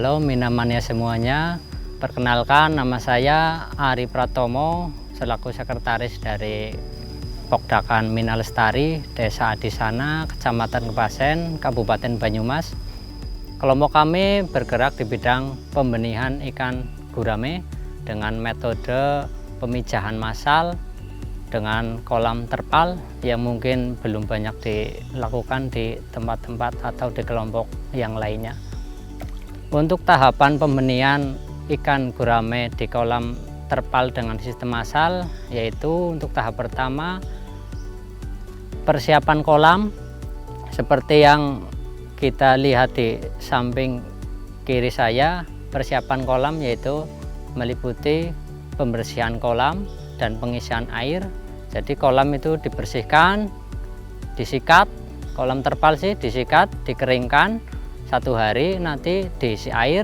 Halo Minamania semuanya, perkenalkan nama saya Ari Pratomo selaku sekretaris dari Pokdakan Mina Lestari, Desa Adisana, Kecamatan Kepasen, Kabupaten Banyumas. Kelompok kami bergerak di bidang pembenihan ikan gurame dengan metode pemijahan massal dengan kolam terpal yang mungkin belum banyak dilakukan di tempat-tempat atau di kelompok yang lainnya. Untuk tahapan pembenihan ikan gurame di kolam terpal dengan sistem massal, yaitu untuk tahap pertama persiapan kolam seperti yang kita lihat di samping kiri saya. Persiapan kolam yaitu meliputi pembersihan kolam dan pengisian air. Jadi kolam itu dibersihkan, disikat, kolam terpal sih disikat, dikeringkan 1 hari, nanti diisi air.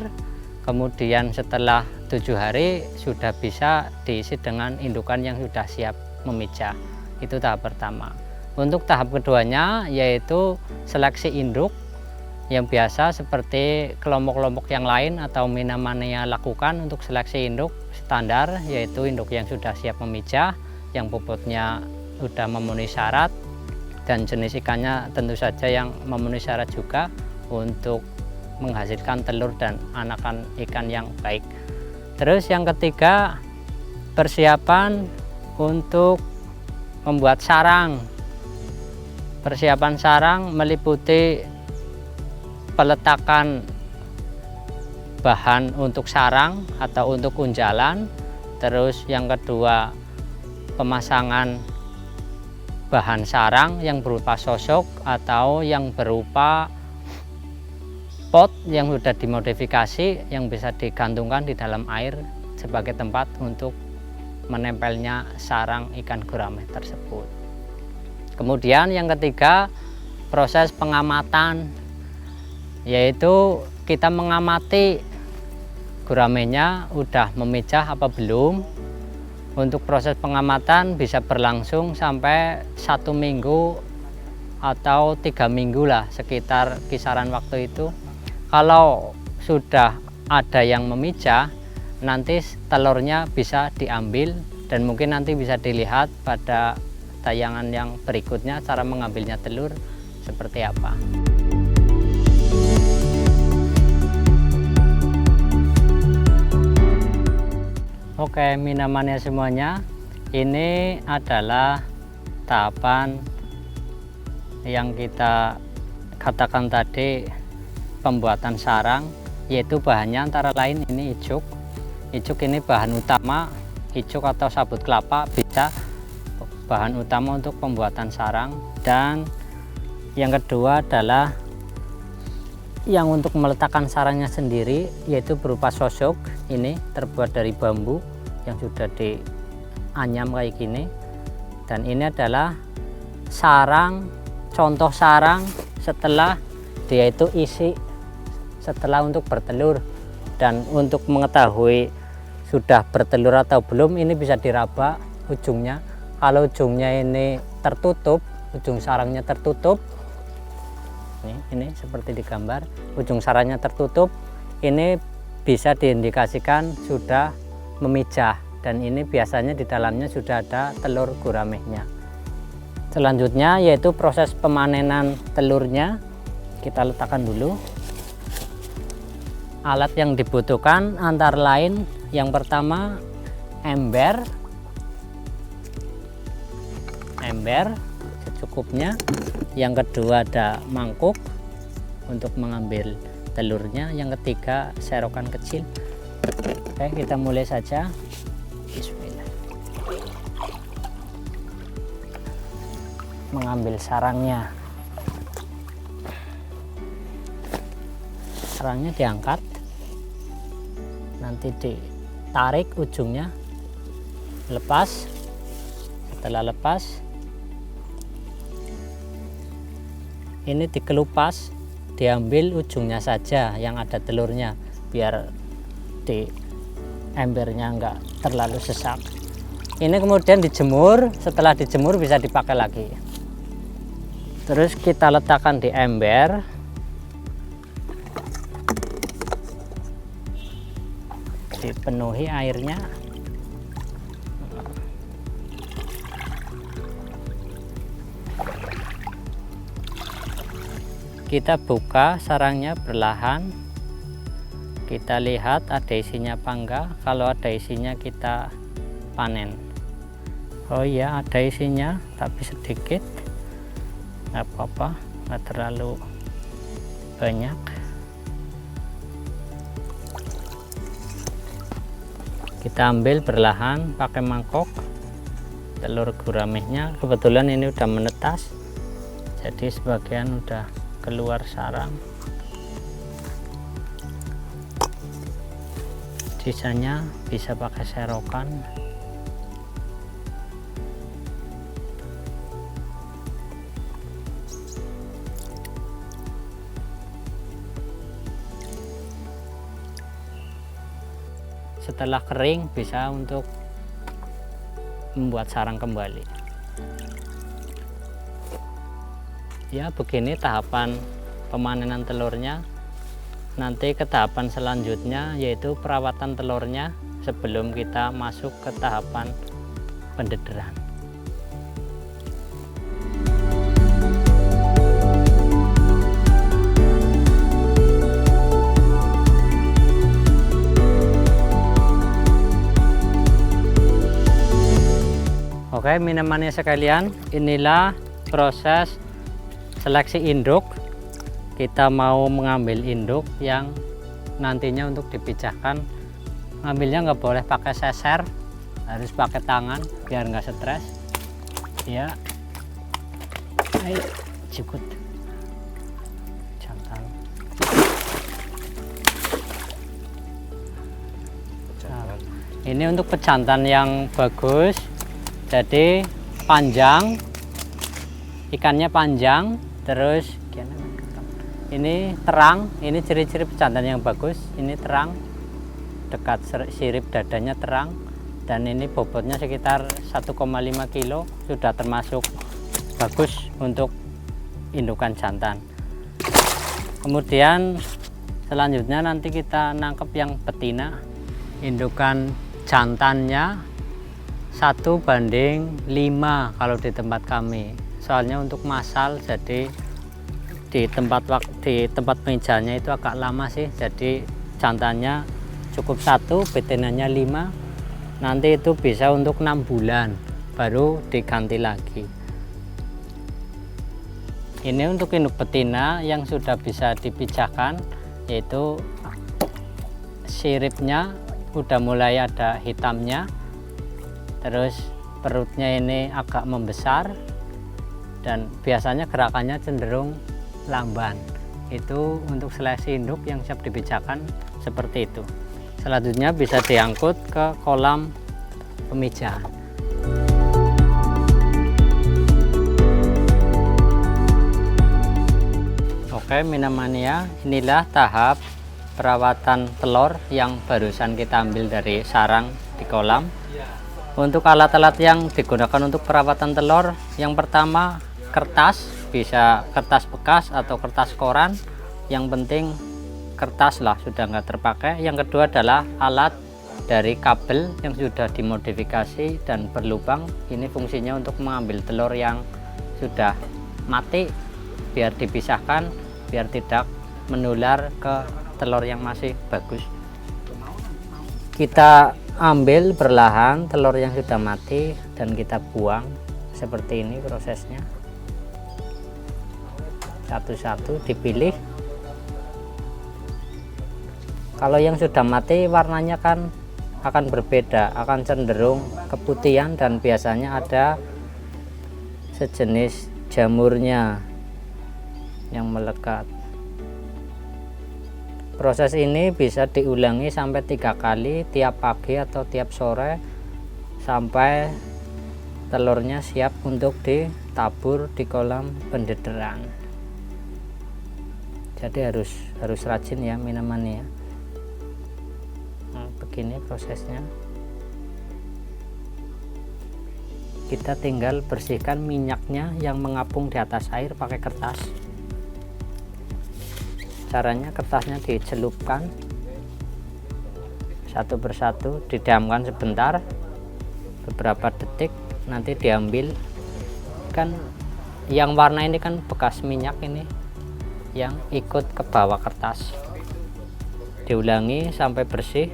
Kemudian setelah 7 hari sudah bisa diisi dengan indukan yang sudah siap memijah. Itu tahap pertama. Untuk tahap keduanya yaitu seleksi induk yang biasa seperti kelompok-kelompok yang lain atau Minamania lakukan. Untuk seleksi induk standar yaitu induk yang sudah siap memijah, yang bobotnya sudah memenuhi syarat dan jenis ikannya tentu saja yang memenuhi syarat juga untuk menghasilkan telur dan anakan ikan yang baik. Terus yang ketiga, persiapan untuk membuat sarang. Persiapan sarang meliputi peletakan bahan untuk sarang atau untuk unjalan. Terus yang kedua, pemasangan bahan sarang yang berupa sosok atau yang berupa pot yang sudah dimodifikasi yang bisa digantungkan di dalam air sebagai tempat untuk menempelnya sarang ikan gurame tersebut. Kemudian yang ketiga, proses pengamatan, yaitu kita mengamati guramenya udah memijah apa belum. Untuk proses pengamatan bisa berlangsung sampai 1 minggu atau 3 minggu lah, sekitar kisaran waktu itu. Kalau sudah ada yang memijah, nanti telurnya bisa diambil dan mungkin nanti bisa dilihat pada tayangan yang berikutnya cara mengambilnya telur seperti apa. Oke Minamania semuanya, ini adalah tahapan yang kita katakan tadi, pembuatan sarang, yaitu bahannya antara lain ini icuk. Icuk ini bahan utama, icuk atau sabut kelapa bisa bahan utama untuk pembuatan sarang. Dan yang kedua adalah yang untuk meletakkan sarangnya sendiri, yaitu berupa sosok. Ini terbuat dari bambu yang sudah dianyam kayak gini. Dan ini adalah sarang, contoh sarang setelah dia itu isi setelah untuk bertelur. Dan untuk mengetahui sudah bertelur atau belum, ini bisa diraba ujungnya. Kalau ujungnya ini tertutup, ujung sarangnya tertutup, ini seperti di gambar, ujung sarangnya tertutup, ini bisa diindikasikan sudah memijah, dan ini biasanya di dalamnya sudah ada telur guramehnya. Selanjutnya yaitu proses pemanenan telurnya. Kita letakkan dulu. Alat yang dibutuhkan antara lain yang pertama ember secukupnya. Yang kedua ada mangkuk untuk mengambil telurnya. Yang ketiga serokan kecil. Oke, kita mulai saja. Bismillah. Mengambil sarangnya. Sarangnya diangkat, nanti ditarik ujungnya, lepas. Setelah lepas, ini dikelupas, diambil ujungnya saja yang ada telurnya biar di embernya enggak terlalu sesak. Ini kemudian dijemur, setelah dijemur bisa dipakai lagi. Terus kita letakkan di ember. dipenuhi airnya. Kita buka sarangnya perlahan, kita lihat ada isinya apa enggak. Kalau ada isinya kita panen. Oh iya, ada isinya tapi sedikit, nggak apa-apa, nggak terlalu banyak. Kita ambil perlahan pakai mangkok telur guramehnya. Kebetulan ini udah menetas, jadi sebagian udah keluar sarang, sisanya bisa pakai serokan. Setelah kering bisa untuk membuat sarang kembali. Ya, begini tahapan pemanenan telurnya. Nanti ke tahapan selanjutnya yaitu perawatan telurnya sebelum kita masuk ke tahapan pendederan. Oke, minumannya sekalian, inilah proses seleksi induk. Kita mau mengambil induk yang nantinya untuk dipijahkan. Ngambilnya nggak boleh pakai seser, harus pakai tangan biar nggak stres. Ya, ayo cikut jantan. Nah, ini untuk pejantan yang bagus, jadi panjang, ikannya panjang. Terus ini terang, ini ciri-ciri pejantan yang bagus. Ini terang, dekat sirip dadanya terang, dan ini bobotnya sekitar 1,5 kilo, sudah termasuk bagus untuk indukan jantan. Kemudian selanjutnya nanti kita nangkep yang betina. Indukan jantannya 1:5 kalau di tempat kami. Soalnya untuk massal, jadi di tempat mejanya itu agak lama sih, jadi jantannya cukup 1, betinanya 5. Nanti itu bisa untuk 6 bulan baru diganti lagi. Ini untuk induk betina yang sudah bisa dipijahkan, yaitu siripnya udah mulai ada hitamnya, terus perutnya ini agak membesar, dan biasanya gerakannya cenderung lamban. Itu untuk seleksi induk yang siap dipijahkan seperti itu. Selanjutnya bisa diangkut ke kolam pemijahan. Oke, Minamania, inilah tahap perawatan telur yang barusan kita ambil dari sarang di kolam. Untuk alat-alat yang digunakan untuk perawatan telur, yang pertama kertas, bisa kertas bekas atau kertas koran, yang penting kertas lah, sudah nggak terpakai. Yang kedua adalah alat dari kabel yang sudah dimodifikasi dan berlubang. Ini fungsinya untuk mengambil telur yang sudah mati biar dipisahkan, biar tidak menular ke telur yang masih bagus. Kita ambil perlahan telur yang sudah mati dan kita buang. Seperti ini prosesnya, satu-satu dipilih. Kalau yang sudah mati warnanya kan akan berbeda, akan cenderung keputihan dan biasanya ada sejenis jamurnya yang melekat. Proses ini bisa diulangi sampai 3 kali tiap pagi atau tiap sore sampai telurnya siap untuk ditabur di kolam pendederan. Jadi harus rajin ya Minamania. Nah, begini prosesnya. Kita tinggal bersihkan minyaknya yang mengapung di atas air pakai kertas. Caranya kertasnya dicelupkan satu persatu, didiamkan sebentar beberapa detik, nanti diambil. Kan yang warna ini kan bekas minyak ini yang ikut ke bawah kertas. Diulangi sampai bersih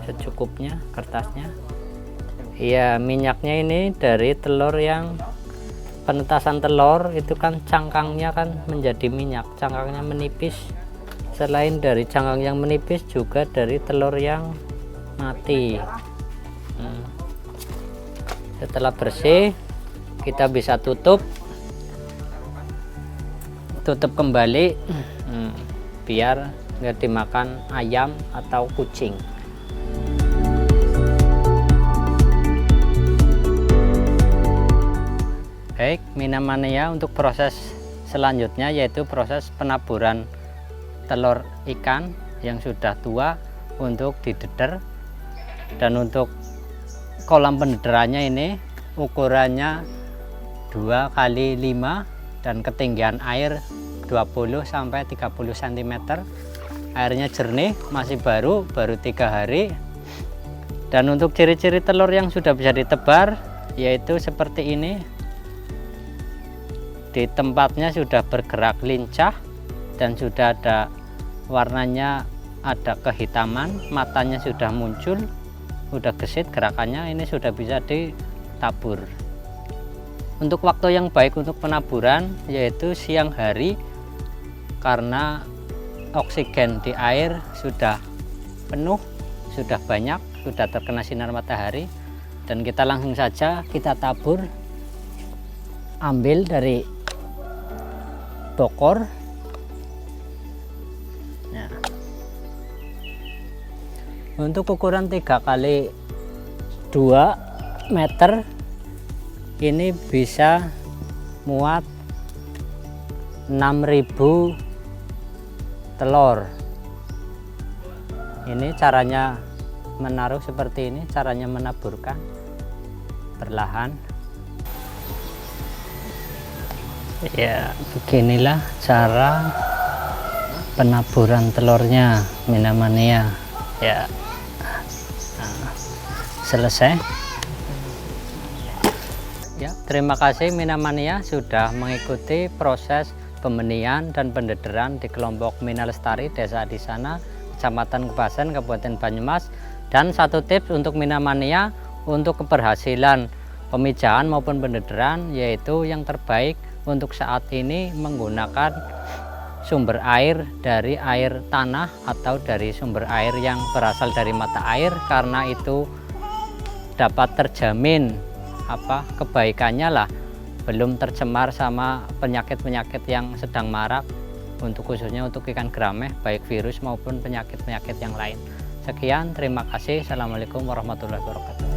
secukupnya kertasnya. Ya, minyaknya ini dari telur yang penetasan telur itu kan cangkangnya kan menjadi minyak, cangkangnya menipis. Selain dari cangkang yang menipis juga dari telur yang mati. Setelah bersih kita bisa tutup kembali biar nggak dimakan ayam atau kucing. Baik, Minamania, untuk proses selanjutnya yaitu proses penaburan telur ikan yang sudah tua untuk dideder. Dan untuk kolam pendederannya ini ukurannya 2 kali 5 dan ketinggian air 20 sampai 30 cm. Airnya jernih, masih baru 3 hari. Dan untuk ciri-ciri telur yang sudah bisa ditebar yaitu seperti ini. Di tempatnya sudah bergerak lincah dan sudah ada warnanya, ada kehitaman, matanya sudah muncul, sudah gesit gerakannya, ini sudah bisa ditabur. Untuk waktu yang baik untuk penaburan yaitu siang hari, karena oksigen di air sudah penuh, sudah banyak, sudah terkena sinar matahari, dan kita langsung saja kita tabur. Ambil dari bokor. Nah, untuk ukuran 3 kali 2 meter ini bisa muat 6.000 telur. Ini caranya menaruh seperti ini, caranya menaburkan perlahan. Ya, beginilah cara penaburan telurnya Minamania. Ya, selesai. Ya, terima kasih Minamania sudah mengikuti proses pembenihan dan pendederan di kelompok Mina Lestari, Desa Adisana, Kecamatan Kebasen, Kabupaten Banyumas. Dan satu tips untuk Minamania untuk keberhasilan pemijahan maupun pendederan, yaitu yang terbaik untuk saat ini menggunakan sumber air dari air tanah atau dari sumber air yang berasal dari mata air, karena itu dapat terjamin kebaikannya lah, belum tercemar sama penyakit-penyakit yang sedang marak, untuk khususnya untuk ikan grameh, baik virus maupun penyakit-penyakit yang lain. Sekian, terima kasih. Assalamualaikum warahmatullahi wabarakatuh.